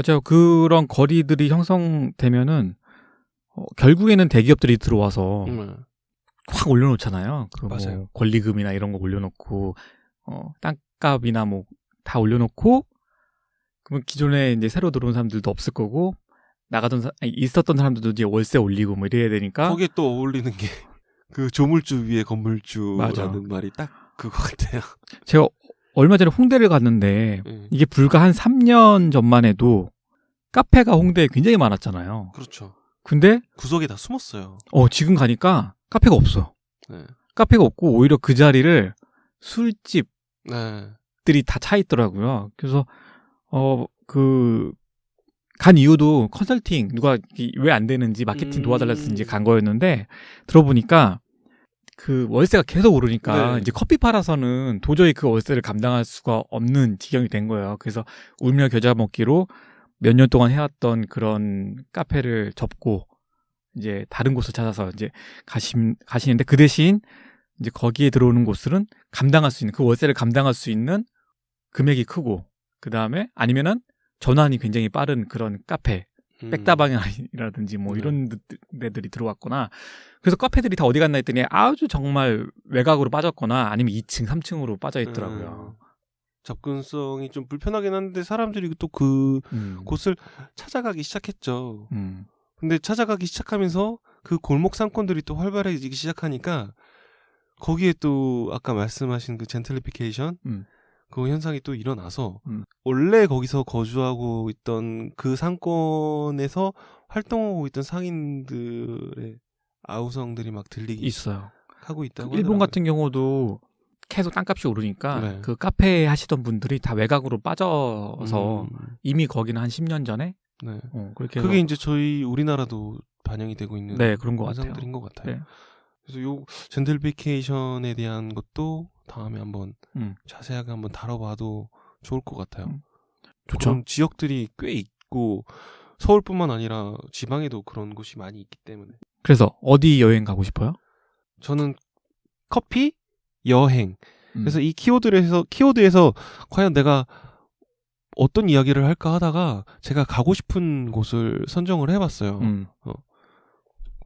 맞아요. 그런 거리들이 형성되면은 결국에는 대기업들이 들어와서 확 올려놓잖아요. 그 맞아요. 뭐 권리금이나 이런 거 올려놓고 땅값이나 뭐 다 올려놓고 그러면 기존에 이제 새로 들어온 사람들도 없을 거고 있었던 사람들도 이제 월세 올리고 뭐 이래야 되니까 거기에 또 어울리는 게 그 조물주 위에 건물주라는 맞아. 말이 딱 그거 같아요. 제가 얼마 전에 홍대를 갔는데 이게 불과 한 3년 전만 해도 카페가 홍대에 굉장히 많았잖아요. 그렇죠. 근데 구석에 다 숨었어요. 지금 가니까 카페가 없어요. 네. 카페가 없고 오히려 그 자리를 술집들이 네. 다 차 있더라고요. 그래서 간 이유도 컨설팅 누가 왜 안 되는지 마케팅 도와달라서 이제 간 거였는데 들어보니까 그 월세가 계속 오르니까 네. 이제 커피 팔아서는 도저히 그 월세를 감당할 수가 없는 지경이 된 거예요. 그래서 울며 겨자 먹기로 몇 년 동안 해왔던 그런 카페를 접고 이제 다른 곳을 찾아서 이제 가시는데 그 대신 이제 거기에 들어오는 곳들은 감당할 수 있는 그 월세를 감당할 수 있는 금액이 크고 그 다음에 아니면은 전환이 굉장히 빠른 그런 카페 백다방이라든지 뭐 이런 데들이 들어왔거나 그래서 카페들이 다 어디 갔나 했더니 아주 정말 외곽으로 빠졌거나 아니면 2층, 3층으로 빠져 있더라고요. 접근성이 좀 불편하긴 한데 사람들이 또 그 곳을 찾아가기 시작했죠. 근데 찾아가기 시작하면서 그 골목 상권들이 또 활발해지기 시작하니까 거기에 또 아까 말씀하신 그 젠틀리피케이션 그 현상이 또 일어나서 원래 거기서 거주하고 있던 그 상권에서 활동하고 있던 상인들의 아우성들이 막 들리기 있어요. 하고 있다고 일본 하더라고요. 같은 경우도 계속 땅값이 오르니까 네. 그 카페 하시던 분들이 다 외곽으로 빠져서 이미 거기는 한 10년 전에 네. 그렇게 그게 이제 저희 우리나라도 반영이 되고 있는 네, 그런 것 현상들인 것 같아요. 네. 그래서 요 젠틀피케이션에 대한 것도 다음에 한번 자세하게 한번 다뤄봐도 좋을 것 같아요. 좋죠. 그런 지역들이 꽤 있고 서울뿐만 아니라 지방에도 그런 곳이 많이 있기 때문에. 그래서 어디 여행 가고 싶어요? 저는 커피, 여행. 그래서 이 키워드에서 과연 내가 어떤 이야기를 할까 하다가 제가 가고 싶은 곳을 선정을 해봤어요.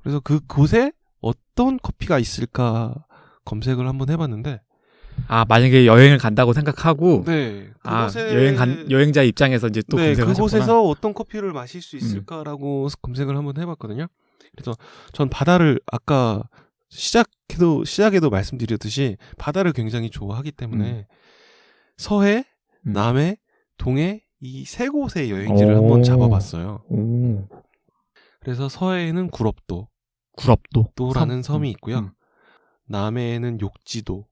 그래서 그 곳에 어떤 커피가 있을까 검색을 한번 해봤는데 만약에 여행을 간다고 생각하고 네, 그곳에 여행자 입장에서 이제 또 검색을 하셨구나. 그곳에서 어떤 커피를 마실 수 있을까라고 검색을 한번 해봤거든요. 그래서 전 바다를 아까 시작에도 말씀드렸듯이 바다를 굉장히 좋아하기 때문에 서해, 남해, 동해 이 세 곳의 여행지를 한번 잡아봤어요. 그래서 서해에는 구럽도라는 섬이 있고요. 남해에는 욕지도.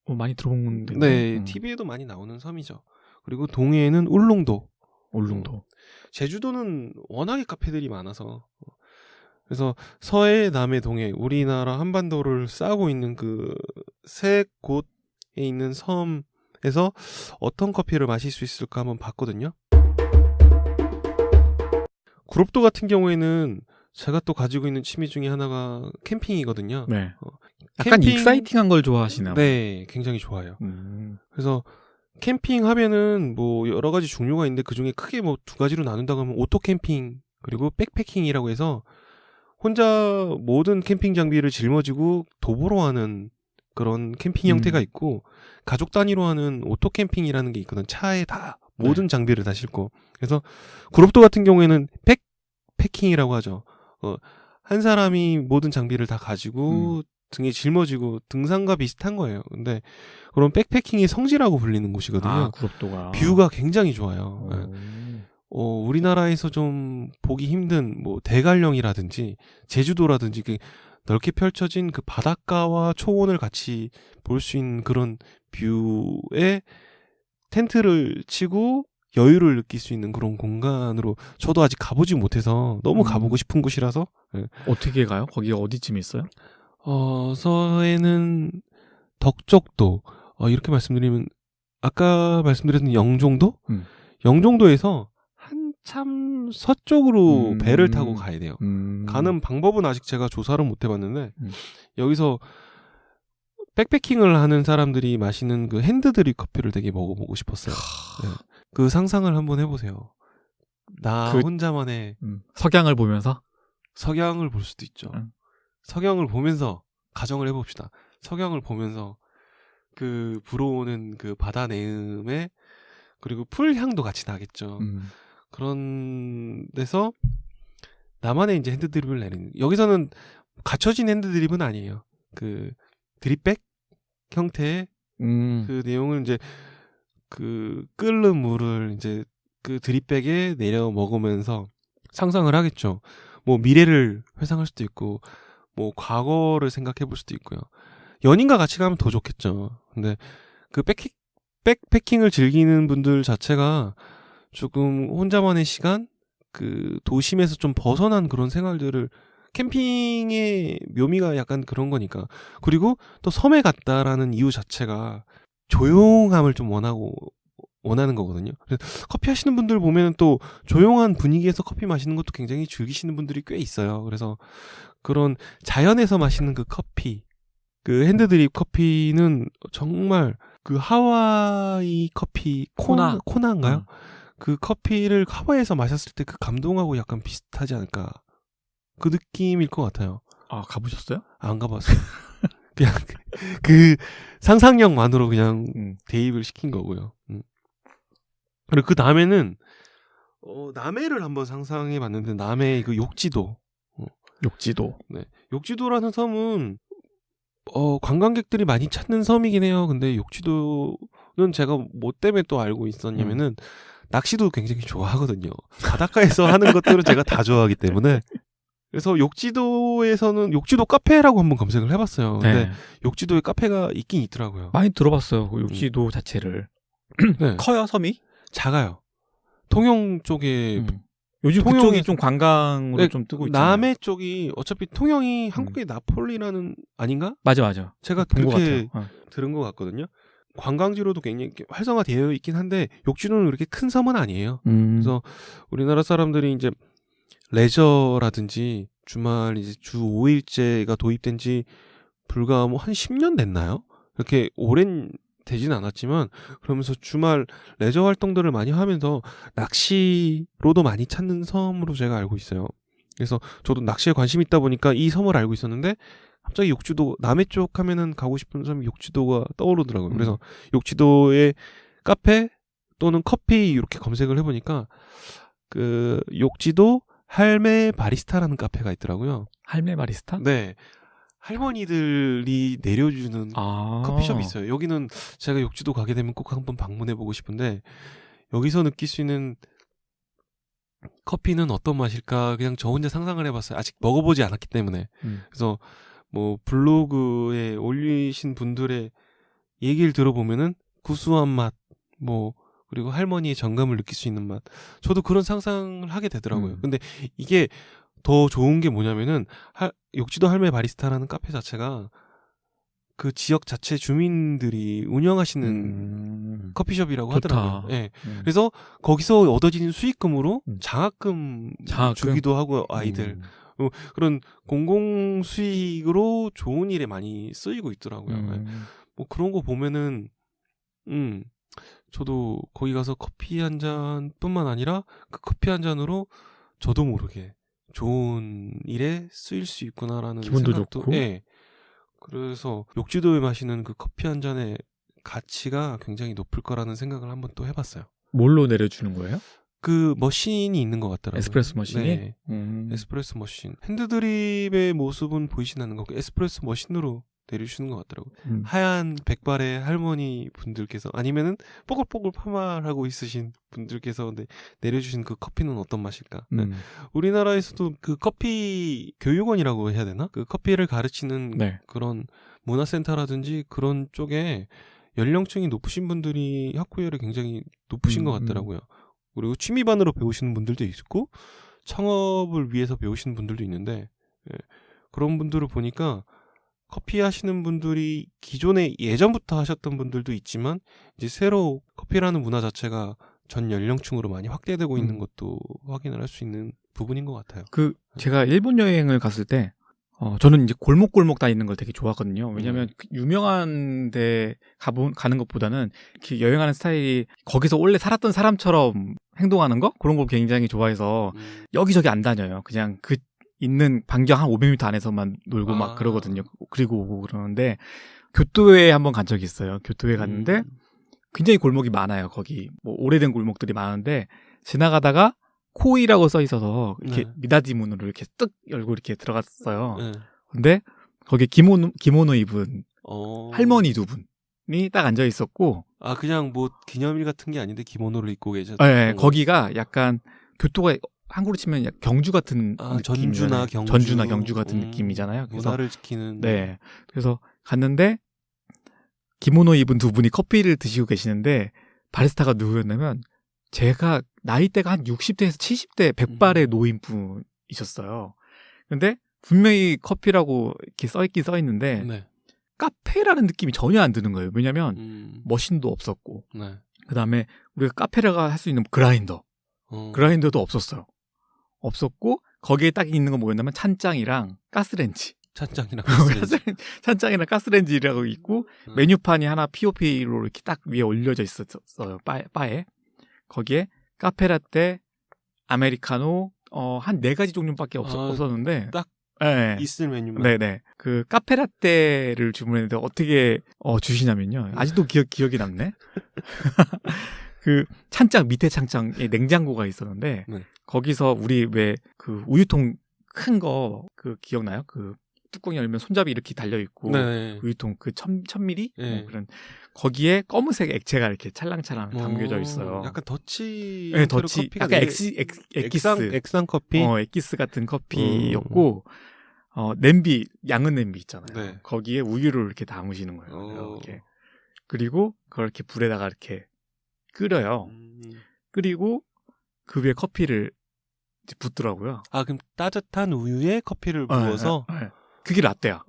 많이 들어본 네, TV에도 많이 나오는 섬이죠. 그리고 동해에는 울릉도. 제주도는 워낙에 카페들이 많아서 그래서 서해, 남해, 동해 우리나라 한반도를 싸고 있는 그 세 곳에 있는 섬에서 어떤 커피를 마실 수 있을까 한번 봤거든요. 구럽도 같은 경우에는 제가 또 가지고 있는 취미 중에 하나가 캠핑이거든요. 네. 약간 익사이팅한 걸 좋아하시나? 네, 굉장히 좋아요. 그래서 캠핑 하면은 뭐 여러 가지 종류가 있는데 그 중에 크게 뭐 두 가지로 나눈다고 하면 오토 캠핑 그리고 백패킹이라고 해서 혼자 모든 캠핑 장비를 짊어지고 도보로 하는 그런 캠핑 형태가 있고 가족 단위로 하는 오토 캠핑이라는 게 있거든. 차에 다 모든 장비를 다 싣고. 그래서 구럽도 같은 경우에는 백패킹이라고 하죠. 한 사람이 모든 장비를 다 가지고 등에 짊어지고 등산과 비슷한 거예요. 근데 그런 백패킹의 성지라고 불리는 곳이거든요. 구럽도가 뷰가 굉장히 좋아요. 우리나라에서 좀 보기 힘든 뭐 대관령이라든지 제주도라든지 넓게 펼쳐진 그 바닷가와 초원을 같이 볼 수 있는 그런 뷰에 텐트를 치고 여유를 느낄 수 있는 그런 공간으로 저도 아직 가보지 못해서 너무 가보고 싶은 곳이라서. 어떻게 가요? 거기가 어디쯤에 있어요? 서해는 덕적도 이렇게 말씀드리면 아까 말씀드렸던 영종도? 영종도에서 한참 서쪽으로 배를 타고 가야 돼요. 가는 방법은 아직 제가 조사를 못 해봤는데 여기서 백패킹을 하는 사람들이 마시는 그 핸드드립 커피를 되게 먹어보고 싶었어요. 네. 그 상상을 한번 해보세요. 나 혼자만의 석양을 보면서 석양을 볼 수도 있죠. 석양을 보면서 가정을 해봅시다. 석양을 보면서 그 불어오는 그 바다 내음에 그리고 풀 향도 같이 나겠죠. 그런 데서 나만의 이제 핸드드립을 내는. 여기서는 갖춰진 핸드드립은 아니에요. 그 드립백 형태의 그 내용을 이제 그 끓는 물을 이제 그 드립백에 내려 먹으면서 상상을 하겠죠. 뭐 미래를 회상할 수도 있고 뭐 과거를 생각해 볼 수도 있고요. 연인과 같이 가면 더 좋겠죠. 근데 그 백패킹을 즐기는 분들 자체가 조금 혼자만의 시간, 그 도심에서 좀 벗어난 그런 생활들을 캠핑의 묘미가 약간 그런 거니까. 그리고 또 섬에 갔다라는 이유 자체가 조용함을 좀 원하는 거거든요. 그래서 커피 하시는 분들 보면 또 조용한 분위기에서 커피 마시는 것도 굉장히 즐기시는 분들이 꽤 있어요. 그래서 그런 자연에서 마시는 그 커피, 그 핸드드립 커피는 정말 그 하와이 커피 코나인가요? 그 커피를 하와이에서 마셨을 때 그 감동하고 약간 비슷하지 않을까. 그 느낌일 것 같아요. 아, 가보셨어요? 안 가봤어요. 그냥 그 상상력만으로 그냥 대입을 시킨 거고요. 그리고 그 다음에는 남해를 한번 상상해 봤는데 남해 그 욕지도. 욕지도. 네. 욕지도라는 섬은 관광객들이 많이 찾는 섬이긴 해요. 근데 욕지도는 제가 뭐 때문에 또 알고 있었냐면은 낚시도 굉장히 좋아하거든요. 바닷가에서 하는 것들은 제가 다 좋아하기 때문에. 그래서 욕지도에서는 욕지도 카페라고 한번 검색을 해봤어요. 근데 네. 욕지도에 카페가 있긴 있더라고요. 많이 들어봤어요. 그 욕지도 자체를. 네. 커요, 섬이? 작아요. 통영 쪽에 요즘 그쪽이 좀 관광으로 네, 좀 뜨고 있잖아요. 남해 쪽이 어차피 통영이 한국의 나폴리라는 아닌가? 맞아. 제가 그렇게 들은 것 같거든요. 관광지로도 굉장히 활성화되어 있긴 한데 욕지도는 그렇게 큰 섬은 아니에요. 그래서 우리나라 사람들이 이제 레저라든지 주말 이제 주 5일제가 도입된 지 불과 뭐 한 10년 됐나요? 그렇게 오랜 되진 않았지만 그러면서 주말 레저 활동들을 많이 하면서 낚시로도 많이 찾는 섬으로 제가 알고 있어요. 그래서 저도 낚시에 관심이 있다 보니까 이 섬을 알고 있었는데 갑자기 욕지도 남해 쪽 하면은 가고 싶은 섬이 욕지도가 떠오르더라고요. 그래서 욕지도의 카페 또는 커피 이렇게 검색을 해보니까 그 욕지도 할매 바리스타라는 카페가 있더라고요. 할매 바리스타? 네. 할머니들이 내려주는 커피숍이 있어요. 여기는 제가 욕지도 가게 되면 꼭 한번 방문해보고 싶은데 여기서 느낄 수 있는 커피는 어떤 맛일까 그냥 저 혼자 상상을 해봤어요. 아직 먹어보지 않았기 때문에. 그래서 뭐 블로그에 올리신 분들의 얘기를 들어보면은 구수한 맛, 뭐 그리고 할머니의 정감을 느낄 수 있는 맛. 저도 그런 상상을 하게 되더라고요. 근데 이게 더 좋은 게 뭐냐면은 욕지도 할매 바리스타라는 카페 자체가 그 지역 자체 주민들이 운영하시는 커피숍이라고 하더라고요. 네. 그래서 거기서 얻어지는 수익금으로 장학금 주기도 하고 아이들 그런 공공 수익으로 좋은 일에 많이 쓰이고 있더라고요. 뭐 그런 거 보면은 저도 거기 가서 커피 한 잔뿐만 아니라 그 커피 한 잔으로 저도 모르게 좋은 일에 쓰일 수 있구나라는 기분도 생각도. 좋고. 네. 그래서 욕지도에 마시는 그 커피 한 잔의 가치가 굉장히 높을 거라는 생각을 한번 또 해봤어요. 뭘로 내려주는 거예요? 그 머신이 있는 것 같더라고요. 에스프레소 머신이? 네. 에스프레소 머신. 핸드드립의 모습은 보이진 않는 거고 에스프레소 머신으로 내려주시는 것 같더라고요. 하얀 백발의 할머니 분들께서 아니면은 뽀글뽀글 파마하고 있으신 분들께서 내려주신 그 커피는 어떤 맛일까? 우리나라에서도 그 커피 교육원이라고 해야 되나? 그 커피를 가르치는 그런 문화센터라든지 그런 쪽에 연령층이 높으신 분들이 학구열이 굉장히 높으신 것 같더라고요. 그리고 취미반으로 배우시는 분들도 있고 창업을 위해서 배우시는 분들도 있는데 그런 분들을 보니까 커피 하시는 분들이 기존에 예전부터 하셨던 분들도 있지만 이제 새로 커피라는 문화 자체가 전 연령층으로 많이 확대되고 있는 것도 확인을 할 수 있는 부분인 것 같아요. 제가 일본 여행을 갔을 때 저는 이제 골목골목 다니는 걸 되게 좋아하거든요. 왜냐면 그 유명한 데 가는 것보다는 이렇게 여행하는 스타일이 거기서 원래 살았던 사람처럼 행동하는 거? 그런 걸 굉장히 좋아해서 여기저기 안 다녀요. 그냥 그 있는 반경 한 500m 안에서만 놀고 막 그러거든요. 그리고 오고 그러는데 교토에 한번 간 적이 있어요. 교토에 갔는데 굉장히 골목이 많아요. 거기 뭐 오래된 골목들이 많은데 지나가다가 코이라고 써 있어서 이렇게 네. 미다지 문으로 이렇게 뜩 열고 이렇게 들어갔어요. 네. 근데 거기에 기모노 입은 할머니 두 분이 딱 앉아 있었고, 아 그냥 뭐 기념일 같은 게 아닌데 기모노를 입고 계셨던 네, 거기가 약간 교토가 한국으로 치면 경주 같은 전주나 경주 같은 느낌이잖아요. 그래서 문화를 지키는. 네, 그래서 갔는데 기모노 입은 두 분이 커피를 드시고 계시는데 바리스타가 누구였냐면 제가 나이대가 한 60대에서 70대 백발의 노인분이셨어요. 근데 분명히 커피라고 이렇게 써있긴 써있는데 네. 카페라는 느낌이 전혀 안 드는 거예요. 왜냐면 머신도 없었고 네. 그다음에 우리가 카페라가 할 수 있는 그라인더도 없었어요. 없었고 거기에 딱 있는 건 뭐였냐면 찬장이랑 가스렌지. 찬장이랑 가스렌지. 찬장이랑 가스렌지라고 있고 메뉴판이 하나 POP로 이렇게 딱 위에 올려져 있었어요. 바에. 거기에 카페라떼, 아메리카노 한 4가지 종류밖에 없었는데 딱 네. 있을 메뉴만. 네네. 그 카페라떼를 주문했는데 어떻게 주시냐면요. 아직도 기억이 남네. 그 찬장 밑에 찬장에 냉장고가 있었는데 네. 거기서 우리 왜 그 우유통 큰 거 그 기억나요? 그 뚜껑 열면 손잡이 이렇게 달려 있고 네. 우유통 그 1000ml 네. 그런 거기에 검은색 액체가 이렇게 찰랑찰랑 담겨져 있어요. 약간 더치. 네, 더치. 약간 액상 커피. 액기스 같은 커피였고 냄비 양은 냄비 있잖아요. 네. 거기에 우유를 이렇게 담으시는 거예요. 이렇게. 그리고 그걸 이렇게 불에다가 이렇게 끓여요. 끓이고 그 위에 커피를 이제 붓더라고요. 아 그럼 따뜻한 우유에 커피를 부어서. 네. 그게 라떼야.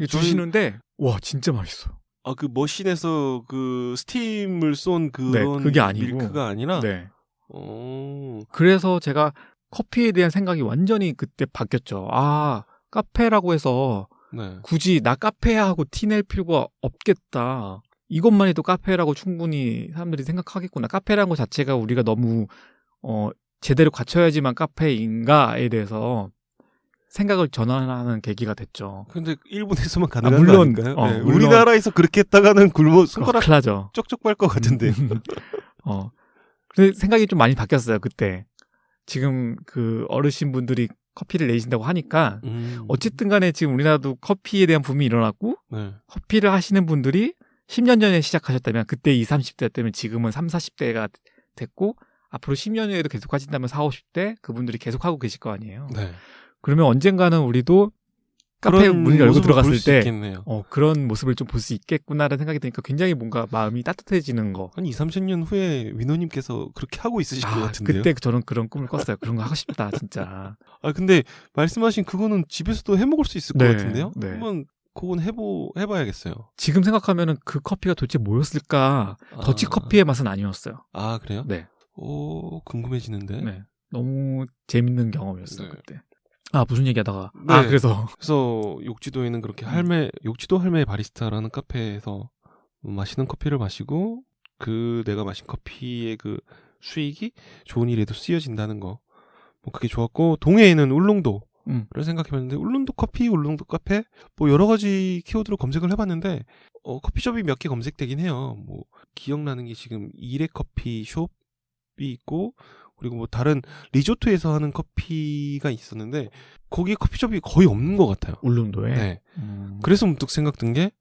주시는데 와 진짜 맛있어요. 그 머신에서 그 스팀을 쏜 그런 그게 아니고 밀크가 아니라. 네. 그래서 제가 커피에 대한 생각이 완전히 그때 바뀌었죠. 카페라고 해서 네. 굳이 나 카페야 하고 티낼 필요가 없겠다. 이것만 해도 카페라고 충분히 사람들이 생각하겠구나. 카페라는 것 자체가 우리가 너무 제대로 갖춰야지만 카페인가에 대해서 생각을 전환하는 계기가 됐죠. 근데 일본에서만 가능한 물론, 거 아닌가요? 네. 물론, 우리나라에서 그렇게 했다가는 굶어 손가락 큰일 나죠. 쪽쪽 빨 것 같은데. 근데 생각이 좀 많이 바뀌었어요, 그때. 지금 그 어르신분들이 커피를 내신다고 하니까 어쨌든 간에 지금 우리나라도 커피에 대한 붐이 일어났고 네. 커피를 하시는 분들이 10년 전에 시작하셨다면 그때 20, 30대였다면 지금은 30, 40대가 됐고 앞으로 10년 후에도 계속 하신다면 40, 50대 그분들이 계속 하고 계실 거 아니에요. 네. 그러면 언젠가는 우리도 카페 문을 열고 들어갔을 때 그런 모습을 좀 볼 수 있겠구나라는 생각이 드니까 굉장히 뭔가 마음이 따뜻해지는 거. 한 20, 30년 후에 위노님께서 그렇게 하고 있으실 것 같은데요. 그때 저는 그런 꿈을 꿨어요. 그런 거 하고 싶다 진짜. 근데 말씀하신 그거는 집에서도 해먹을 수 있을 것 같은데요. 네. 한번 그건 해봐야겠어요. 지금 생각하면은 그 커피가 도대체 뭐였을까? 더치 커피의 맛은 아니었어요. 그래요? 네. 궁금해지는데. 네. 너무 재밌는 경험이었어요 그때. 무슨 얘기하다가 그래서 욕지도에는 그렇게 욕지도 할매 바리스타라는 카페에서 맛있는 커피를 마시고 내가 마신 커피의 그 수익이 좋은 일에도 쓰여진다는 거 그게 좋았고 동해에는 울릉도를 생각해봤는데 울릉도 커피, 울릉도 카페 여러 가지 키워드로 검색을 해봤는데 커피숍이 몇 개 검색되긴 해요. 기억나는 게 지금 이레 커피숍이 있고 그리고 다른 리조트에서 하는 커피가 있었는데 거기에 커피숍이 거의 없는 것 같아요. 울릉도에? 네. 그래서 문득 생각든 게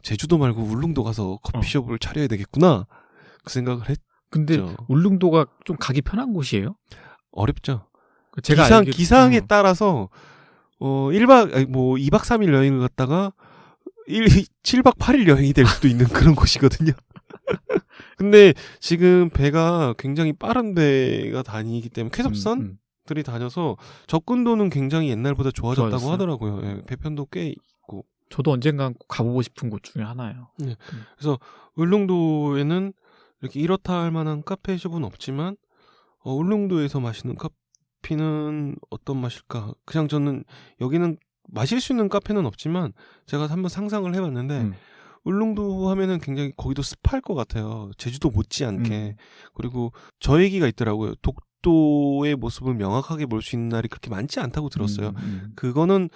제주도 말고 울릉도 가서 커피숍을 차려야 되겠구나 그 생각을 했죠. 근데 울릉도가 좀 가기 편한 곳이에요? 어렵죠. 제가 기상에 따라서 2박 3일 여행을 갔다가 7박 8일 여행이 될 수도 있는 그런 곳이거든요. 근데 지금 배가 굉장히 빠른 배가 다니기 때문에 쾌섭선들이 다녀서 접근도는 굉장히 옛날보다 좋아졌다고 하더라고요. 예, 배편도 꽤 있고. 저도 언젠간 가보고 싶은 곳 중에 하나예요. 네. 그래서 울릉도에는 이렇게 이렇다 할 만한 카페숍은 없지만 울릉도에서 마시는 커피는 어떤 맛일까? 그냥 저는 여기는 마실 수 있는 카페는 없지만 제가 한번 상상을 해봤는데 울릉도 하면은 굉장히 거기도 습할 것 같아요. 제주도 못지않게. 그리고 저 얘기가 있더라고요. 독도의 모습을 명확하게 볼 수 있는 날이 그렇게 많지 않다고 들었어요. 그거는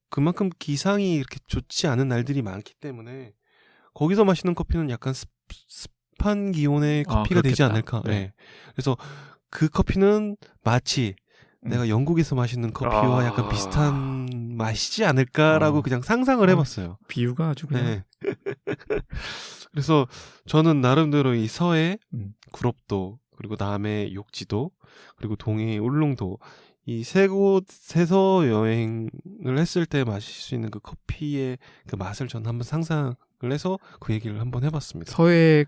그만큼 기상이 이렇게 좋지 않은 날들이 많기 때문에 거기서 마시는 커피는 약간 습한 기온의 커피가 되지 않을까. 네. 네. 그래서 그 커피는 마치 내가 영국에서 마시는 커피와 약간 비슷한 맛이지 않을까라고 그냥 상상을 해봤어요. 비유가 아주 그냥. 네. 그래서 저는 나름대로 이 서해, 구럽도, 그리고 남해 욕지도, 그리고 동해 울릉도 이 세 곳에서 여행을 했을 때 마실 수 있는 그 커피의 그 맛을 저는 한번 상상을 해서 그 얘기를 한번 해봤습니다. 서해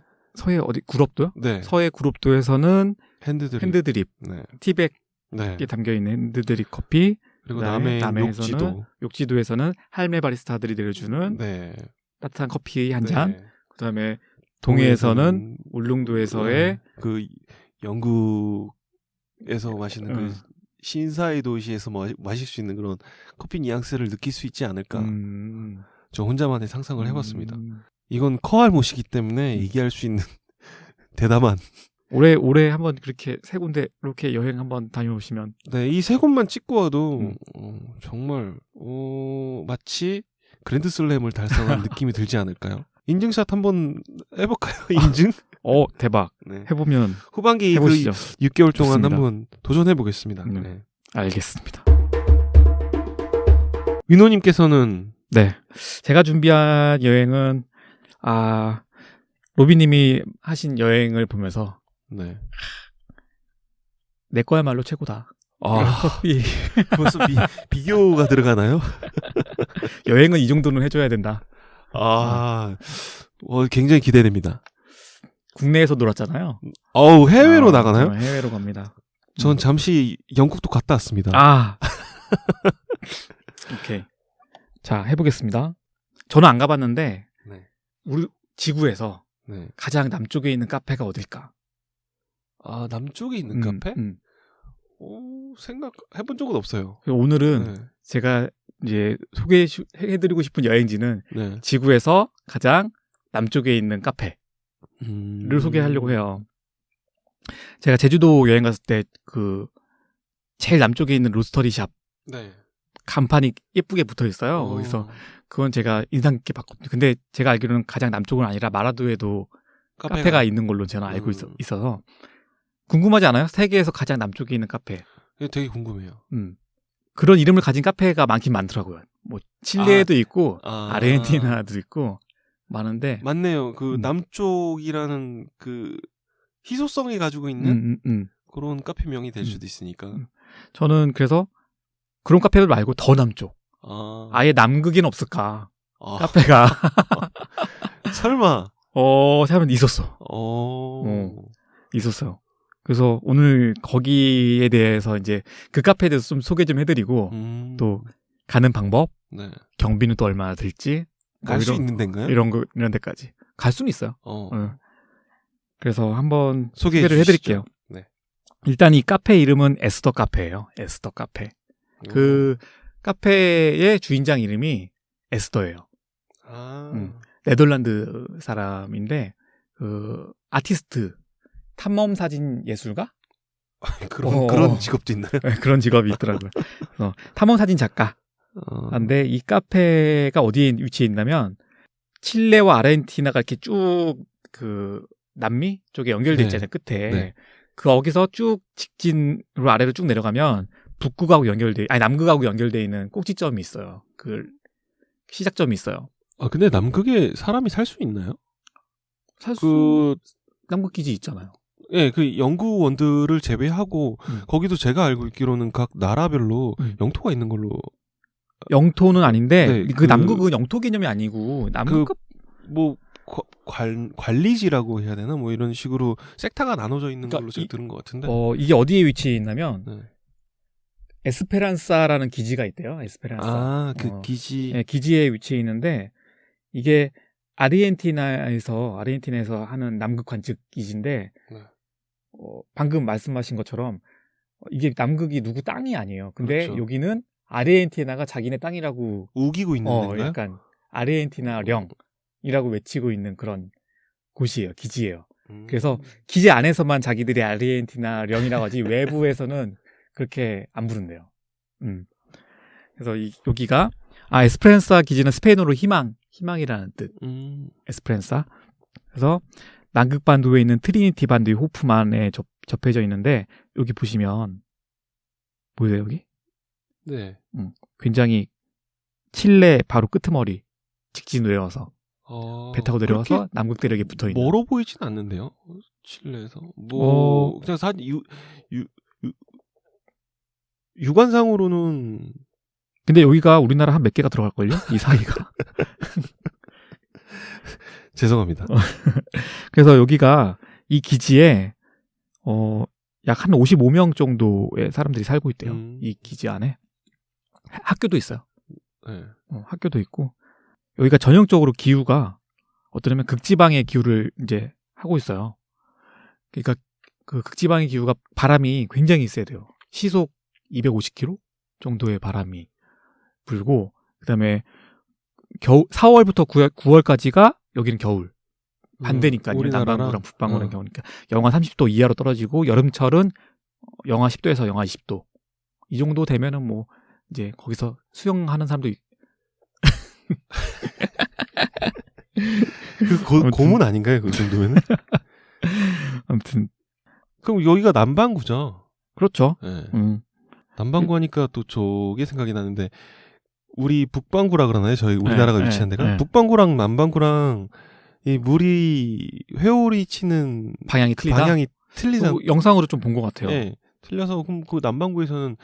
어디 구럽도요? 네. 서해 구럽도에서는 핸드드립. 네. 티백에 네. 담겨 있는 핸드드립 커피. 그리고 남해에서는 욕지도에서는 할매 바리스타들이 내려주는 네. 따뜻한 커피 한 잔. 네. 그다음에 동해에서는 울릉도에서의 그 영국에서 마시는 그 신사의 도시에서 마실 수 있는 그런 커피 뉘앙스를 느낄 수 있지 않을까. 저 혼자만의 상상을 해봤습니다. 이건 커알못이기 때문에 얘기할 수 있는 대담한. 올해 한번 그렇게 세 군데 이렇게 여행 한번 다녀오시면. 네, 이 세 곳만 찍고 와도 정말 마치 그랜드슬램을 달성한 느낌이 들지 않을까요? 인증샷 한번 해볼까요? 인증? 대박. 네. 해보면 후반기 해보시죠. 그 6개월 동안 좋습니다. 한번 도전해보겠습니다. 네. 알겠습니다. 윤호님께서는 네, 제가 준비한 여행은 로비님이 하신 여행을 보면서 네. 내 거야말로 최고다. 커피. 벌써 비교가 들어가나요? 여행은 이 정도는 해줘야 된다. 굉장히 기대됩니다. 국내에서 놀았잖아요. 해외로 나가나요? 해외로 갑니다. 전 잠시 영국도 갔다 왔습니다. 오케이. 자, 해보겠습니다. 저는 안 가봤는데, 네. 우리 지구에서 네. 가장 남쪽에 있는 카페가 어딜까? 남쪽에 있는 카페? 생각해본 적은 없어요. 오늘은 제가 이제 소개해드리고 싶은 여행지는 네. 지구에서 가장 남쪽에 있는 카페를 소개하려고 해요. 제가 제주도 여행 갔을 때 제일 남쪽에 있는 로스터리 샵 네. 간판이 예쁘게 붙어 있어요. 거기서 그건 제가 인상 깊게 봤거든요. 근데 제가 알기로는 가장 남쪽은 아니라 마라도에도 카페가 있는 걸로 저는 알고 있어서 궁금하지 않아요? 세계에서 가장 남쪽에 있는 카페. 되게 궁금해요. 그런 이름을 가진 카페가 많긴 많더라고요. 뭐 칠레에도 있고 아르헨티나도 있고 많은데 맞네요. 남쪽이라는 그 희소성이 가지고 있는 그런 카페명이 될 수도 있으니까. 저는 그래서 그런 카페들 말고 더 남쪽. 아예 남극엔 없을까? 카페가. 설마. 사람은 있었어. 있었어요. 그래서 오늘 거기에 대해서 이제 그 카페에 대해서 좀 소개 좀 해드리고 또 가는 방법, 네. 경비는 또 얼마나 들지, 갈 수 있는 데인가요? 이런 데까지 갈 수는 있어요. 그래서 한번 소개를 해드릴게요. 네. 일단 이 카페 이름은 에스더 카페예요. 에스더 카페. 그 카페의 주인장 이름이 에스더예요. 네덜란드 사람인데 아티스트, 탐험 사진 예술가? 그런 직업도 있나요? 네, 그런 직업이 있더라고요. 탐험 사진 작가. 근데 이 카페가 어디에 위치해 있냐면 칠레와 아르헨티나가 이렇게 쭉 남미 쪽에 연결돼 있잖아요. 끝에. 네. 거기서 쭉 직진으로 아래로 쭉 내려가면 남극하고 연결돼 있는 꼭지점이 있어요. 시작점이 있어요. 근데 남극에 사람이 살 수 있나요? 남극 기지 있잖아요. 예, 그 연구원들을 제외하고 거기도 제가 알고 있기로는 각 나라별로 영토가 있는 걸로. 영토는 아닌데 네, 남극은 영토 개념이 아니고 남극 관리지라고 해야 되나? 뭐 이런 식으로 섹터가 나눠져 있는 걸로 제가 들은 것 같은데. 이게 어디에 위치해 있냐면 에스페란사라는 기지가 있대요. 에스페란사. 그 기지. 네, 기지에 위치해 있는데 이게 아르헨티나에서 하는 남극 관측 기지인데 방금 말씀하신 것처럼 이게 남극이 누구 땅이 아니에요. 근데 그렇죠. 여기는 아르헨티나가 자기네 땅이라고 우기고 있는 데인가요? 약간 아르헨티나령이라고 외치고 있는 그런 곳이에요. 기지예요. 그래서 기지 안에서만 자기들이 아르헨티나령이라고 하지 외부에서는 그렇게 안 부른대요. 그래서 여기가 에스프란사 기지는 스페인어로 희망이라는 뜻. 에스프란사. 그래서 남극 반도에 있는 트리니티 반도의 호프만에 접해져 있는데 여기 보시면 보이세요 여기? 네. 굉장히 칠레 바로 끄트머리 직진 내려와서 배 타고 내려와서 남극 대륙에 붙어 있는. 멀어 보이진 않는데요. 칠레에서 그냥 육안상으로는. 근데 여기가 우리나라 한 몇 개가 들어갈걸요? 이 사이가. 죄송합니다. 그래서 여기가 이 기지에 약 한 55명 정도의 사람들이 살고 있대요. 이 기지 안에. 학교도 있어요. 네. 학교도 있고 여기가 전형적으로 기후가 어떠냐면 극지방의 기후를 이제 하고 있어요. 그러니까 그 극지방의 기후가 바람이 굉장히 있어야 돼요. 시속 250km 정도의 바람이 불고 그다음에 4월부터 9월까지가 여기는 겨울. 반대니까요. 남반구랑 북반구랑 겨우니까 영하 30도 이하로 떨어지고 여름철은 영하 10도에서 영하 20도. 이 정도 되면은 뭐 이제 거기서 수영하는 사람도 고문 아닌가요? 그 정도면은? 아무튼 그럼 여기가 남반구죠. 그렇죠. 네. 남반구 하니까 또 저게 생각이 나는데 우리 북반구라 그러나요? 저희 우리나라가 위치한 데가 북반구랑 남반구랑 이 물이 회오리 치는 방향이 틀리잖아요. 영상으로 좀 본 것 같아요. 네, 틀려서 그럼 그 남반구에서는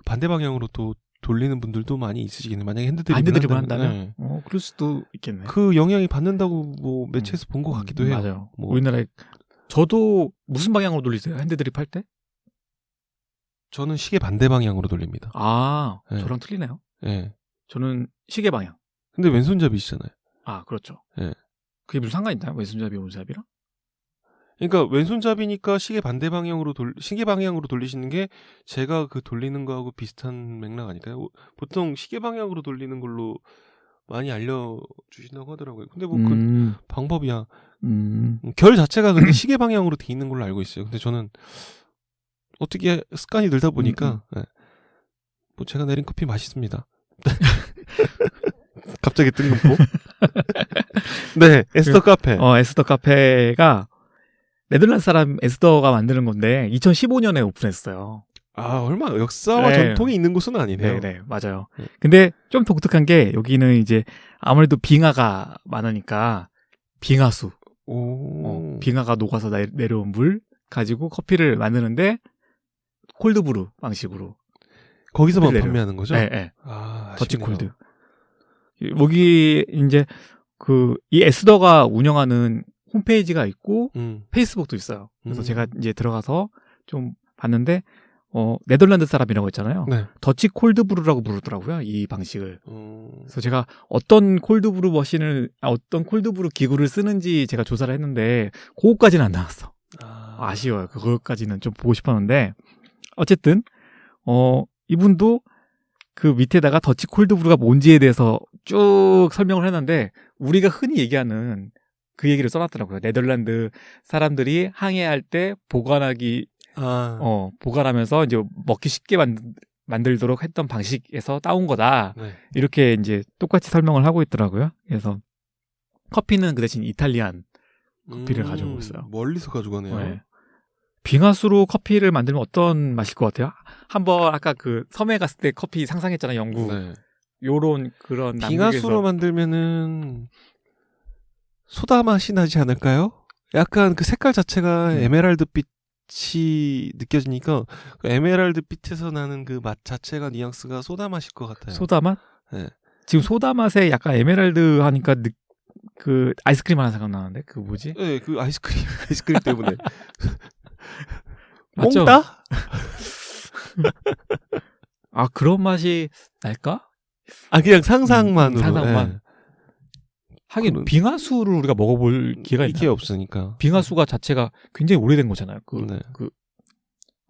반대 방향으로 또 돌리는 분들도 많이 있으시겠네요. 만약에 핸드드립을 한다면, 그럴 수도 있겠네. 그 영향이 받는다고 뭐 매체에서 본 것 같기도 해요. 맞아요. 우리나라에 저도 무슨 방향으로 돌리세요? 핸드드립 할 때? 저는 시계 반대 방향으로 돌립니다. 네. 저랑 틀리네요. 네. 저는 시계 방향. 근데 왼손잡이시잖아요. 그렇죠. 네. 그게 무슨 상관 있나요? 왼손잡이, 오른손잡이랑? 그러니까 왼손잡이니까 시계 방향으로 돌리시는 게 제가 그 돌리는 거하고 비슷한 맥락 아닐까요? 보통 시계 방향으로 돌리는 걸로 많이 알려주신다고 하더라고요. 근데 뭐 그 방법이야. 결 자체가 근데 시계 방향으로 돼 있는 걸로 알고 있어요. 근데 저는 어떻게 습관이 들다 보니까 네. 뭐 제가 내린 커피 맛있습니다. 갑자기 뜬금포. 네, 에스더 카페. 에스더 카페가 네덜란드 사람 에스더가 만드는 건데 2015년에 오픈했어요. 얼마 역사와 전통이 있는 곳은 아니네요. 네, 맞아요. 근데 좀 독특한 게 여기는 이제 아무래도 빙하가 많으니까 빙하수, 빙하가 녹아서 내려온 물 가지고 커피를 만드는데 콜드브루 방식으로. 거기서만 판매하는 거죠? 네. 더치 콜드. 여기 이제 이 에스더가 운영하는 홈페이지가 있고 페이스북도 있어요. 그래서 제가 이제 들어가서 좀 봤는데 네덜란드 사람이라고 했잖아요. 네. 더치 콜드브루라고 부르더라고요. 이 방식을. 그래서 제가 어떤 콜드브루 어떤 콜드브루 기구를 쓰는지 제가 조사를 했는데 그거까지는 안 나왔어. 아쉬워요. 그거까지는 좀 보고 싶었는데 어쨌든 이분도 그 밑에다가 더치 콜드브루가 뭔지에 대해서 쭉 설명을 했는데 우리가 흔히 얘기하는 그 얘기를 써놨더라고요. 네덜란드 사람들이 항해할 때 보관하면서 이제 먹기 쉽게 만들도록 했던 방식에서 따온 거다. 네. 이렇게 이제 똑같이 설명을 하고 있더라고요. 그래서 커피는 그 대신 이탈리안 커피를 가져오고 있어요. 멀리서 가져가네요. 네. 빙하수로 커피를 만들면 어떤 맛일 것 같아요? 한번 아까 그 섬에 갔을 때 커피 상상했잖아요. 영국. 네. 요런 그런 빙하수로 만들면은 소다 맛이 나지 않을까요? 약간 그 색깔 자체가 에메랄드 빛이 느껴지니까 그 에메랄드 빛에서 나는 그 맛 자체가 뉘앙스가 소다 맛일 것 같아요. 소다 맛? 네. 지금 소다 맛에 약간 에메랄드 하니까 그 아이스크림 하나 생각나는데 그 뭐지? 네, 그 아이스크림 때문에. 맞죠? 몽따? 그런 맛이 날까? 그냥 상상만으로. 상상만. 네. 하긴 빙하수를 우리가 먹어볼 기회가 있나요? 기회 없으니까. 빙하수가 자체가 굉장히 오래된 거잖아요.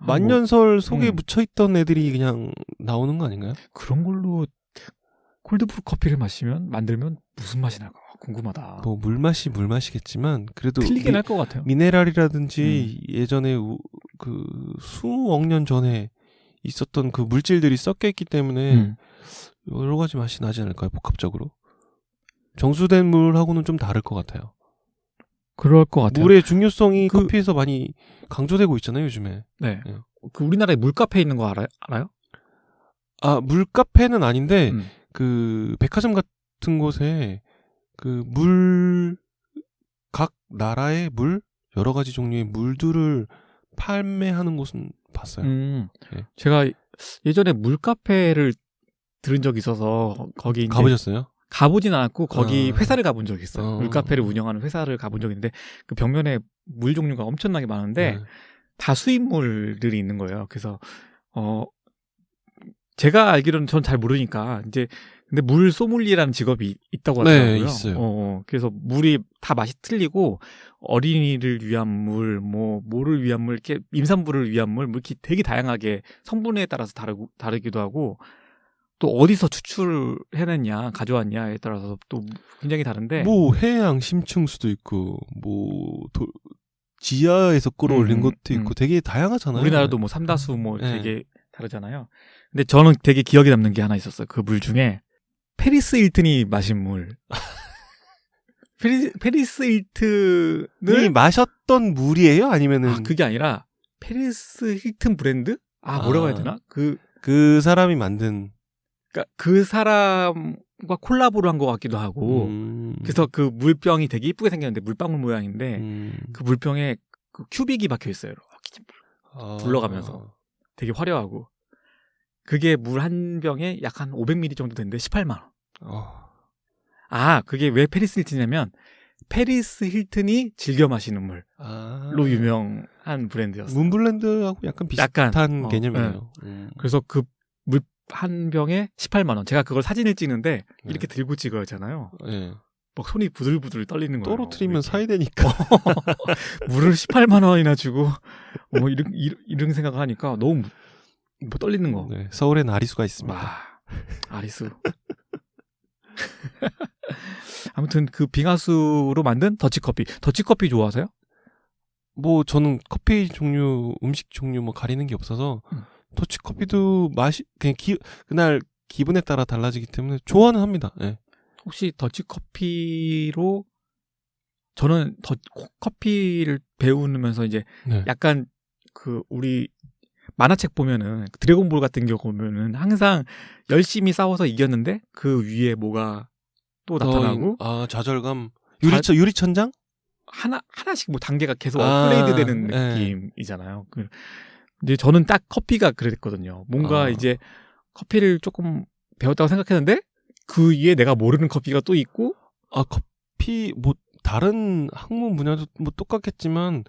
만년설 속에 묻혀있던 애들이 그냥 나오는 거 아닌가요? 그런 걸로 콜드브루 커피를 만들면 무슨 맛이 날까 궁금하다. 뭐 물맛이겠지만 그래도 틀리긴 할 것 같아요. 미네랄이라든지 예전에 그 수억 년 전에 있었던 그 물질들이 섞여 있기 때문에 여러 가지 맛이 나지 않을까요? 복합적으로. 정수된 물하고는 좀 다를 것 같아요. 그럴 것 같아요. 물의 중요성이 커피에서 많이 강조되고 있잖아요, 요즘에. 네. 그 우리나라에 물카페 있는 거 알아요? 아, 물카페는 아닌데 그 백화점 같은 곳에 그 각 나라의 물 여러 가지 종류의 물들을 판매하는 곳은 봤어요. 네. 제가 예전에 물카페를 들은 적이 있어서 거기 가보셨어요? 가보진 않았고 거기 회사를 가본 적이 있어요. 물카페를 운영하는 회사를 가본 적이 있는데 그 벽면에 물 종류가 엄청나게 많은데 다 수입물들이 있는 거예요. 그래서 제가 알기로는 전 잘 모르니까 이제 근데 물 소믈리에라는 직업이 있다고 하더라고요. 네, 있어요. 그래서 물이 다 맛이 틀리고 어린이를 위한 물, 뭐를 위한 물, 이렇게 임산부를 위한 물, 이렇게 되게 다양하게 성분에 따라서 다르기도 하고 또 어디서 추출해냈냐, 가져왔냐에 따라서 또 굉장히 다른데. 뭐 해양 심층수도 있고, 지하에서 끌어올린 것도 있고, 되게 다양하잖아요. 우리나라도 뭐 삼다수 되게 다르잖아요. 근데 저는 되게 기억에 남는 게 하나 있었어요. 그 물 중에 페리스 힐튼이 마신 물. 페리스 힐튼이 마셨던 물이에요? 아니면은 그게 아니라 페리스 힐튼 브랜드? 뭐라고 해야 되나? 그 사람이 만든. 그러니까 그 사람과 콜라보를 한 것 같기도 하고. 그래서 그 물병이 되게 이쁘게 생겼는데 물방울 모양인데 그 물병에 그 큐빅이 박혀 있어요. 이렇게 굴러가면서 되게 화려하고. 그게 물 한 병에 약 한 500ml 정도 되는데 18만 원. 그게 왜 페리스 힐튼이냐면 페리스 힐튼이 즐겨 마시는 물로 유명한 브랜드였어요. 문블렌드하고 약간 비슷한 개념이네요. 그래서 그 물 한 병에 18만 원. 제가 그걸 사진을 찍는데 이렇게 들고 찍어야 하잖아요. 막 손이 부들부들 떨리는 거예요. 떨어뜨리면 사야 되니까. 물을 18만 원이나 주고 이런 생각을 하니까 너무 떨리는 거. 네, 서울엔 아리수가 있습니다. 아리수. 아무튼 그 빙하수로 만든 더치커피. 더치커피 좋아하세요? 뭐 저는 커피 종류, 음식 종류 뭐 가리는 게 없어서 더치커피도 맛이 그냥 그날 기분에 따라 달라지기 때문에 좋아는 합니다. 네. 혹시 더치커피로 저는 커피를 배우면서 이제 약간 그 우리 만화책 보면은 드래곤볼 같은 경우 보면은 항상 열심히 싸워서 이겼는데 그 위에 뭐가 또 나타나고 좌절감 유리천장 하나씩 뭐 단계가 계속 업그레이드 되는 느낌이잖아요. 이제 저는 딱 커피가 그랬거든요. 뭔가 이제 커피를 조금 배웠다고 생각했는데 그 위에 내가 모르는 커피가 또 있고 커피 뭐 다른 학문 분야도 뭐 똑같겠지만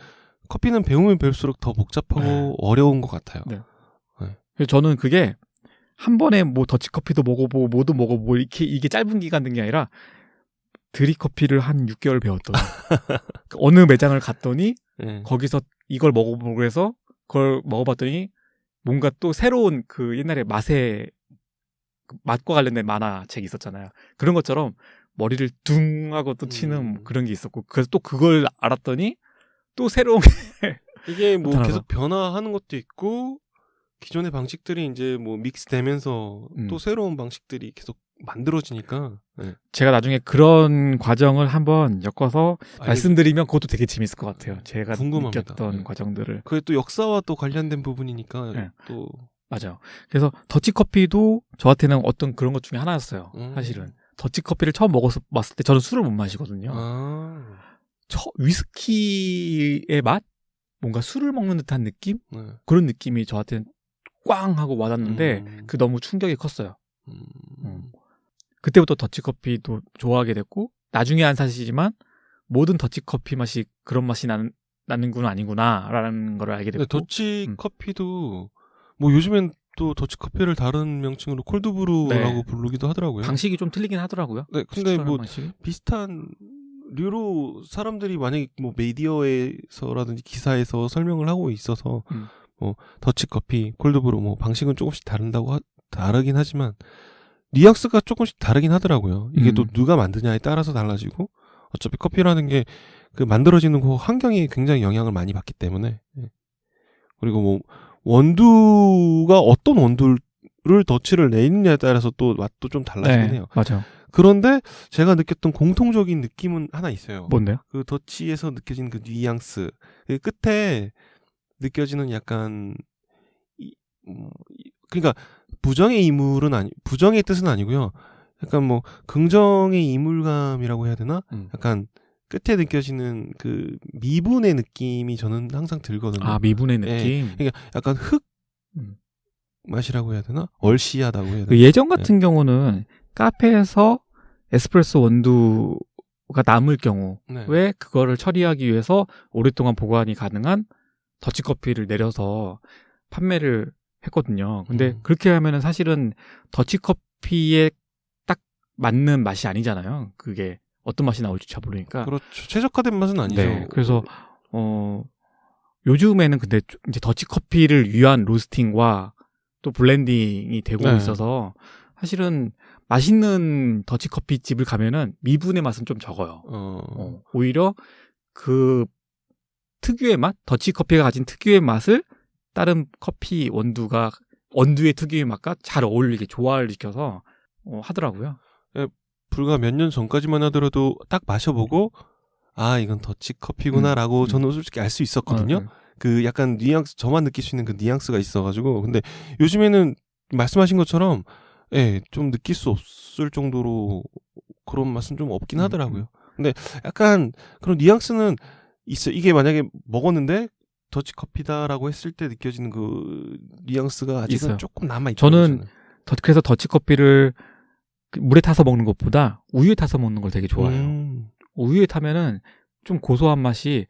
커피는 배우면 배울수록 더 복잡하고 어려운 것 같아요. 그래서 저는 그게 한 번에 뭐 더치커피도 먹어보고 뭐도 먹어보고 이게 짧은 기간 된 게 아니라 드립커피를 한 6개월 배웠더니 어느 매장을 갔더니 거기서 이걸 먹어보고 해서 그걸 먹어봤더니 뭔가 또 새로운 그 옛날에 맛과 관련된 만화책이 있었잖아요. 그런 것처럼 머리를 둥 하고 또 치는 그런 게 있었고 그래서 또 그걸 알았더니 또 새로운 이게 뭐 계속 변화하는 것도 있고 기존의 방식들이 이제 뭐 믹스되면서 또 새로운 방식들이 계속 만들어지니까 제가 나중에 그런 과정을 한번 엮어서 말씀드리면 그것도 되게 재밌을 것 같아요. 제가 궁금합니다. 느꼈던 과정들을. 그게 또 역사와 또 관련된 부분이니까 또 맞아요. 그래서 더치커피도 저한테는 어떤 그런 것 중에 하나였어요. 사실은 더치커피를 처음 먹었을 때 저는 술을 못 마시거든요. 위스키의 맛? 뭔가 술을 먹는 듯한 느낌? 그런 느낌이 저한테는 꽝 하고 와닿는데 그 너무 충격이 컸어요. 그때부터 더치커피도 좋아하게 됐고 나중에 안 사시지만 모든 더치커피 맛이 그런 맛이 나는 건 아니구나 라는 걸 알게 됐고 더치커피도 뭐 요즘엔 또 더치커피를 다른 명칭으로 콜드브루라고 부르기도 하더라고요. 방식이 좀 틀리긴 하더라고요. 네, 근데 뭐 비슷한 류로 사람들이 만약에 뭐 미디어에서라든지 기사에서 설명을 하고 있어서 뭐 더치 커피, 콜드브루 뭐 방식은 조금씩 다르긴 하지만 뉘앙스가 조금씩 다르긴 하더라고요. 이게 또 누가 만드냐에 따라서 달라지고 어차피 커피라는 게 그 만들어지는 그 환경이 굉장히 영향을 많이 받기 때문에 그리고 뭐 원두가 어떤 원두를 더치를 내느냐에 따라서 또 맛도 좀 달라지긴 해요. 맞아. 그런데 제가 느꼈던 공통적인 느낌은 하나 있어요. 뭔데요? 그 더치에서 느껴지는 그 뉘앙스, 그 끝에 느껴지는 약간 그러니까 부정의 뜻은 아니고요. 약간 뭐 긍정의 이물감이라고 해야 되나? 약간 끝에 느껴지는 그 미분의 느낌이 저는 항상 들거든요. 아, 미분의 느낌. 그러니까 약간 흙 맛이라고 해야 되나? 얼씨하다고 해야 되나? 그 예전 같은 경우는 카페에서 에스프레소 원두가 남을 경우에 그거를 처리하기 위해서 오랫동안 보관이 가능한 더치커피를 내려서 판매를 했거든요. 근데 그렇게 하면은 사실은 더치커피에 딱 맞는 맛이 아니잖아요. 그게 어떤 맛이 나올지 잘 모르니까. 그렇죠. 최적화된 맛은 아니죠. 네. 그래서 요즘에는 근데 이제 더치커피를 위한 로스팅과 또 블렌딩이 되고 있어서 사실은 맛있는 더치커피 집을 가면은 미분의 맛은 좀 적어요. 오히려 그 특유의 맛, 더치커피가 가진 특유의 맛을 다른 커피 원두의 특유의 맛과 잘 어울리게 조화를 시켜서 하더라고요. 불과 몇 년 전까지만 하더라도 딱 마셔보고 아 이건 더치커피구나라고 저는 솔직히 알 수 있었거든요. 그 약간 뉘앙스, 저만 느낄 수 있는 그 뉘앙스가 있어가지고. 근데 요즘에는 말씀하신 것처럼 좀 느낄 수 없을 정도로 그런 맛은 좀 없긴 하더라고요. 근데 약간 그런 뉘앙스는 있어. 이게 만약에 먹었는데 더치커피다라고 했을 때 느껴지는 그 뉘앙스가 아직은 있어요. 조금 남아있죠. 저는 그래서 더치커피를 물에 타서 먹는 것보다 우유에 타서 먹는 걸 되게 좋아해요. 우유에 타면은 좀 고소한 맛이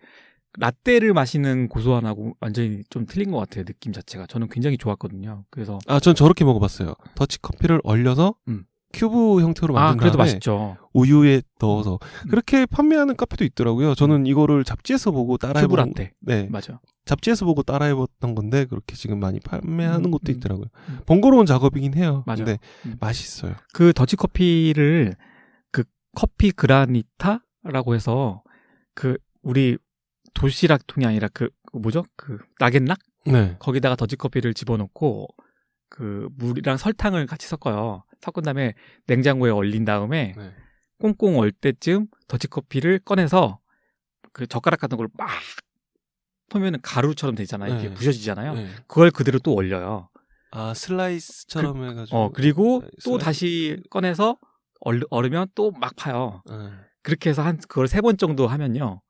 라떼를 마시는 고소함하고 완전히 좀 틀린 것 같아요. 느낌 자체가. 저는 굉장히 좋았거든요. 그래서 전 저렇게 먹어봤어요. 더치커피를 얼려서 큐브 형태로 만든 그래도 다음에 맛있죠. 우유에 넣어서 그렇게 판매하는 카페도 있더라고요. 저는 이거를 잡지에서 보고 큐브 따라해본 라떼. 맞아. 잡지에서 보고 따라해봤던 건데 그렇게 지금 많이 판매하는 곳도 있더라고요. 번거로운 작업이긴 해요. 맞아. 근데 맛있어요. 그 더치커피를 그 커피 그라니타라고 해서 그 우리 도시락 통이 아니라 그 뭐죠? 그 나겟락? 거기다가 더치커피를 집어넣고 그 물이랑 설탕을 같이 섞어요. 섞은 다음에 냉장고에 얼린 다음에 꽁꽁 얼 때쯤 더치커피를 꺼내서 그 젓가락 같은 걸 막 보면은 가루처럼 되잖아요. 이게 부셔지잖아요. 그걸 그대로 또 얼려요. 아, 슬라이스처럼 해가지고. 그리고 또 다시 꺼내서 얼으면 또 막 파요. 그렇게 해서 그걸 3번 정도 하면요.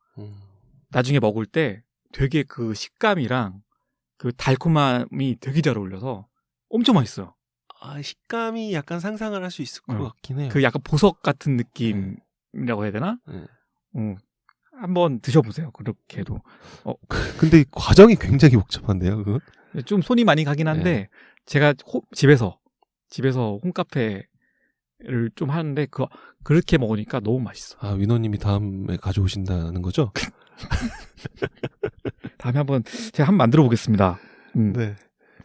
나중에 먹을 때 되게 그 식감이랑 그 달콤함이 되게 잘 어울려서 엄청 맛있어요. 아, 식감이 약간 상상을 할 수 있을 것 같긴 해요. 그 약간 보석 같은 느낌이라고 해야 되나? 한번 드셔보세요. 그렇게 해도. 근데 과정이 굉장히 복잡한데요, 그건? 좀 손이 많이 가긴 한데 제가 집에서 홈카페를 좀 하는데 그렇게 먹으니까 너무 맛있어. 아, 위너님이 다음에 가져오신다는 거죠? 다음에 제가 한번 만들어 보겠습니다. 네.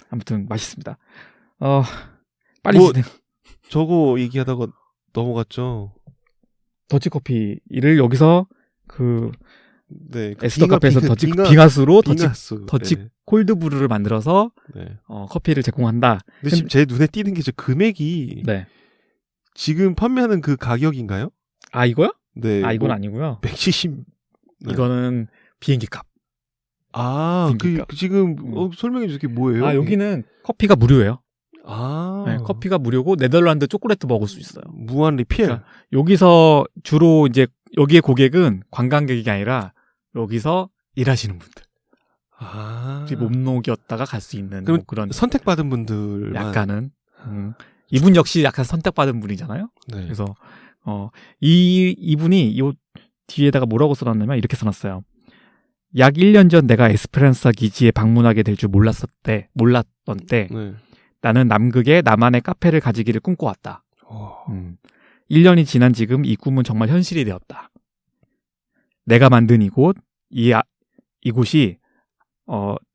아무튼 맛있습니다. 빨리 저거 얘기하다가 넘어갔죠. 더치커피를 여기서 에스더 카페에서 빙하수로 더치 콜드브루를 만들어서 커피를 제공한다. 근데 지금 제 눈에 띄는 게 저 금액이 지금 판매하는 그 가격인가요? 아, 이거요? 네. 아, 이건 아니고요. 170. 이거는 비행기 값. 아, 지금 설명해 주세요. 그게 뭐예요? 아, 여기는 커피가 무료예요. 아. 네, 커피가 무료고 네덜란드 초콜릿도 먹을 수 있어요. 무한 리필. 그러니까 여기서 주로 이제 여기의 고객은 관광객이 아니라 여기서 일하시는 분들. 몸 녹였다가 갈 수 있는 그럼 그런 선택받은 분들 약간은 이분 역시 약간 선택받은 분이잖아요. 네. 그래서 이분이 요 뒤에다가 뭐라고 써놨냐면 이렇게 써놨어요. 약 1년 전 내가 에스페란사 기지에 방문하게 될 줄 몰랐던 때 나는 남극에 나만의 카페를 가지기를 꿈꿔왔다. 1년이 지난 지금 이 꿈은 정말 현실이 되었다. 내가 만든 이곳이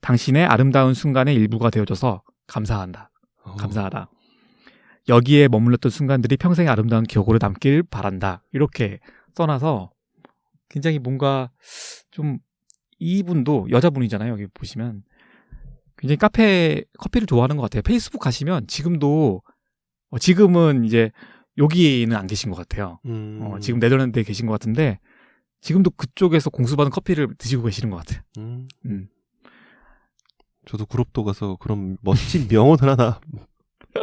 당신의 아름다운 순간의 일부가 되어줘서 감사한다. 감사하다. 여기에 머물렀던 순간들이 평생의 아름다운 기억으로 남길 바란다. 이렇게 써놔서 굉장히 뭔가 좀 이분도 여자분이잖아요. 여기 보시면 굉장히 커피를 좋아하는 것 같아요. 페이스북 가시면 지금은 이제 여기는 안 계신 것 같아요. 지금 네덜란드에 계신 것 같은데 지금도 그쪽에서 공수받은 커피를 드시고 계시는 것 같아요. 저도 구롭도 가서 그런 멋진 명언을 하나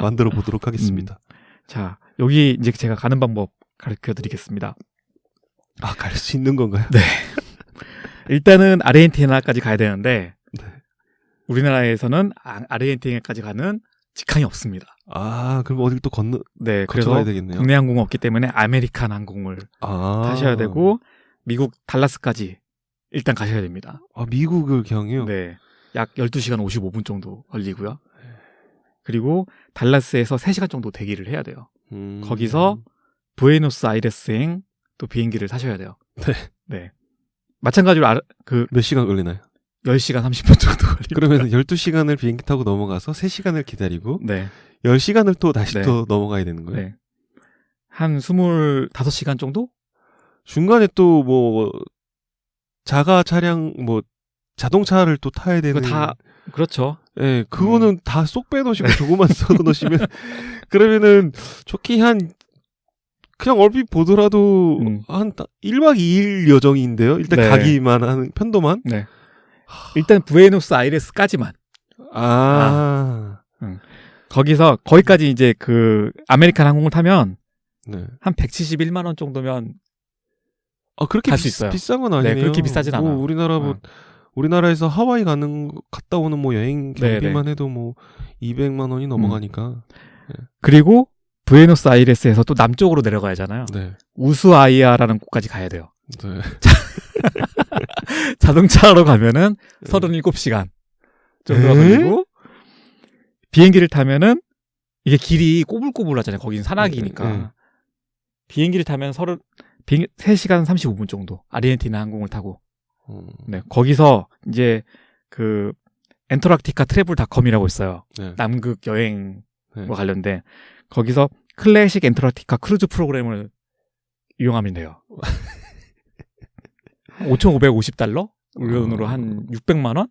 만들어 보도록 하겠습니다. 자, 여기 이제 제가 가는 방법 가르쳐 드리겠습니다. 아, 갈 수 있는 건가요? 네. 일단은 아르헨티나까지 가야 되는데 네. 우리나라에서는 아르헨티나까지 가는 직항이 없습니다. 아, 그럼 어딜 또 네, 그래서 거쳐가야 되겠네요. 국내 항공은 없기 때문에 아메리칸 항공을 타셔야 되고 미국 달라스까지 일단 가셔야 됩니다. 아, 미국을 경유요? 네. 약 12시간 55분 정도 걸리고요. 그리고 달라스에서 3시간 정도 대기를 해야 돼요. 거기서 부에노스아이레스행 또 비행기를 타셔야 돼요. 네. 네. 마찬가지로 몇 시간 걸리나요? 10시간 30분 정도 걸립니다. 그러면 12시간을 비행기 타고 넘어가서 3시간을 기다리고 네. 10시간을 또 다시 네. 또 넘어가야 되는 거예요? 네. 한 25시간 정도? 중간에 또 뭐 자가 차량 뭐 자동차를 또 타야 되는 다 그렇죠. 네, 그거는 다 쏙 빼놓으시고 조금만 써 놓으시면 그러면은 좋게 그냥 얼핏 보더라도 한 1박 2일 여정인데요. 일단 네. 가기만 하는 편도만. 네. 일단 부에노스아이레스까지만. 거기서 거기까지 이제 그 아메리칸 항공을 타면 네. 한 171만 원 정도면 그렇게 갈 수 있어요. 비싼 건 아니네요. 네, 그렇게 비싸진 않아요. 우리나라에서 하와이 갔다 오는 뭐 여행 경비만 해도 뭐 200만 원이 넘어가니까. 네. 그리고 부에노스아이레스에서 또 남쪽으로 내려가야 하잖아요. 네. 우수아이아라는 곳까지 가야 돼요. 네. 자동차로 가면은 37시간 정도가 걸리고 비행기를 타면은 이게 길이 꼬불꼬불하잖아요. 거긴 산악이니까. 비행기를 타면 3시간 35분 정도 아르헨티나 항공을 타고 네, 거기서 이제 그 엔터락티카 트래블닷컴이라고 있어요. 네. 남극 여행과 관련된 거기서 클래식 엔터락티카 크루즈 프로그램을 이용하면 돼요. 5,550달러? 우리 돈으로 한 600만 원?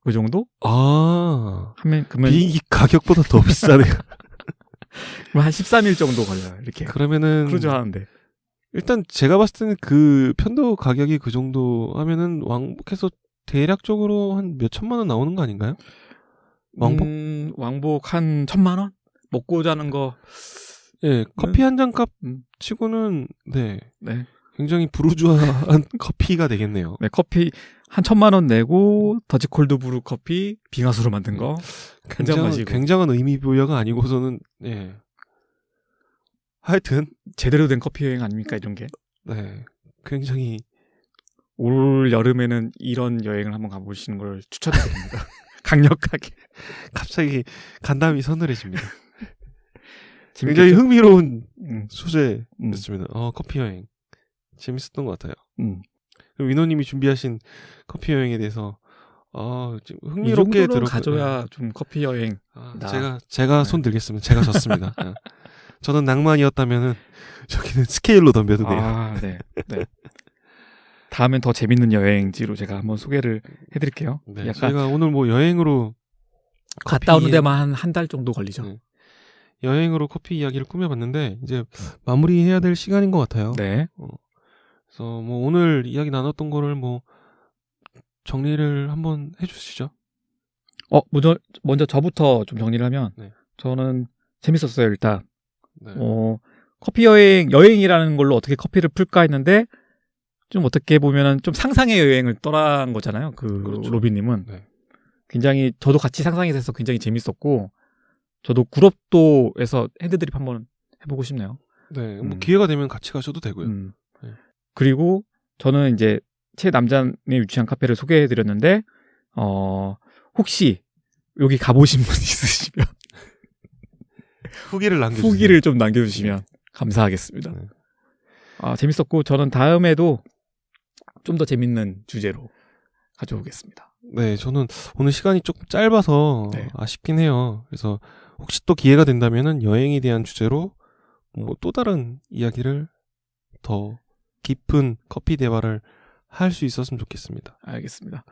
그 정도? 하면 그러면 비행기 가격보다 더 비싸네요. 그럼 한 13일 정도 걸려요. 이렇게. 그러면은 크루즈 하는데. 일단 제가 봤을 때는 그 편도 가격이 그 정도 하면은 왕복해서 대략적으로 한 몇 천만 원 나오는 거 아닌가요? 왕복? 왕복 한 1,000만 원? 먹고 자는 거. 예, 커피 한 잔 값 치고는 네. 굉장히 부르주아한 커피가 되겠네요. 네, 커피 한 1,000만 원 내고 더치 콜드 브루 커피 빙하수로 만든 거. 굉장한 의미 부여가 아니고서는 하여튼 제대로 된 커피 여행 아닙니까 이런 게? 네, 굉장히 올 여름에는 이런 여행을 한번 가보시는 걸 추천드립니다. 강력하게. 갑자기 간담이 서늘해집니다. 굉장히 흥미로운 소재였습니다. 커피 여행 재밌었던 것 같아요. 위노님이 준비하신 커피 여행에 대해서 흥미롭게 가져야 좀 커피 여행. 제가 손 들겠습니다. 제가 졌습니다. 저는 낭만이었다면은 저기는 스케일로 덤벼도 돼요. 네. 다음엔 더 재밌는 여행지로 제가 한번 소개를 해드릴게요. 네, 약간 제가 오늘 뭐 여행으로 갔다 오는 데만 한 달 정도 걸리죠. 네. 여행으로 커피 이야기를 꾸며봤는데 이제 마무리해야 될 시간인 것 같아요. 네. 그래서 뭐 오늘 이야기 나눴던 거를 뭐 정리를 한번 해주시죠. 먼저 저부터 좀 정리를 하면 저는 재밌었어요. 일단 커피 여행이라는 걸로 어떻게 커피를 풀까 했는데 좀 어떻게 보면은 좀 상상의 여행을 떠난 거잖아요. 그렇죠. 로비님은 굉장히 저도 같이 상상이 돼서 굉장히 재밌었고 저도 구롭도에서 핸드드립 한번 해보고 싶네요. 네, 뭐 기회가 되면 같이 가셔도 되고요. 그리고 저는 이제 최남잔에 위치한 카페를 소개해드렸는데 혹시 여기 가보신 분 있으시면 후기를 좀 남겨주시면 감사하겠습니다. 재밌었고 저는 다음에도 좀 더 재밌는 주제로 가져오겠습니다. 네, 저는 오늘 시간이 조금 짧아서 네. 아쉽긴 해요. 그래서 혹시 또 기회가 된다면은 여행에 대한 주제로 뭐 또 다른 이야기를 더 깊은 커피 대화를 할 수 있었으면 좋겠습니다. 알겠습니다.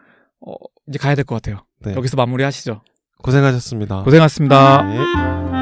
이제 가야 될 것 같아요. 네. 여기서 마무리하시죠. 고생하셨습니다. 고생하셨습니다. 네.